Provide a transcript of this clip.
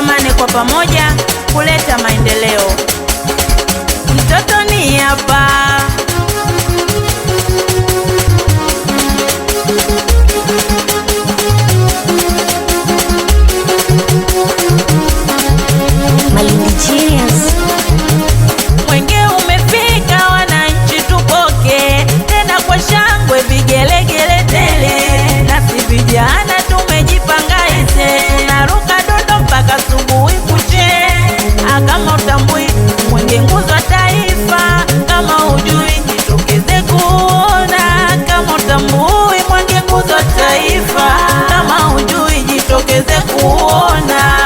tushikamane kwa pamoja kuleta maendeleo. Mtoto ni hapa, Malindi Genius. Mwenge umefika, wananchi tupoke tena kwa shangwe, vigelegele tele, nasi vijana tumejipanga ise, tunaruka dondo mpaka asubuhi kuche. Kama utambui mwenge nguzo wa taifa, kama hujui jitokeze kuona. Kama utambui mwenge nguzo wa taifa, kama hujui jitokeze kuona.